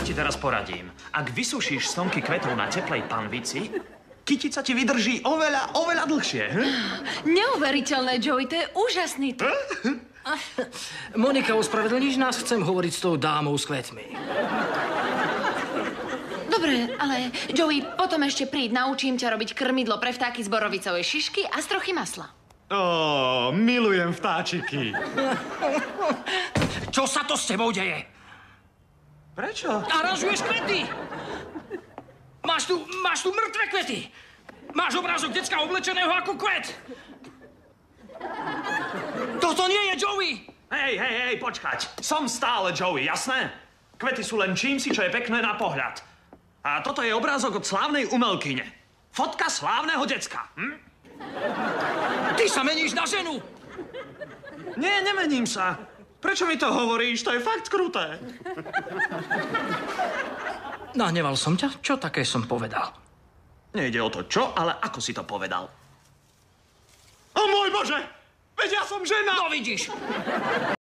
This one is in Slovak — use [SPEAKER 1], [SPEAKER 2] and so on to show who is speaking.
[SPEAKER 1] ti teraz poradím. Ak vysušíš stonky kvetov na teplej panvici, kytica ti vydrží oveľa dlhšie.
[SPEAKER 2] Neuveriteľné, Joey, to je úžasný typ.
[SPEAKER 3] Monika, ospravedlníš nás? Chcem hovoriť s tou dámou s kvetmi.
[SPEAKER 2] Dobre, ale Joey, potom ešte príď, naučím ťa robiť krmidlo pre vtáky z borovicovej šišky a z trochy masla.
[SPEAKER 1] Milujem vtáčiky.
[SPEAKER 3] Čo sa to s tebou deje?
[SPEAKER 1] Prečo?
[SPEAKER 3] Aranžuješ kvety! Máš tu mŕtve kvety! Máš obrázok decka oblečeného ako kvet! Toto nie je Joey!
[SPEAKER 1] Hej, počkať. Som stále Joey, jasné? Kvety sú len čímsi, čo je pekné na pohľad. A toto je obrázok od slávnej umelkyne. Fotka slávneho decka.
[SPEAKER 3] Ty sa meníš na ženu!
[SPEAKER 1] Nie, nemením sa. Prečo mi to hovoríš? To je fakt kruté.
[SPEAKER 3] Nahneval som ťa? Čo také som povedal?
[SPEAKER 1] Nejde o to čo, ale ako si to povedal. O môj Bože! Veď ja som žena!
[SPEAKER 3] No vidíš!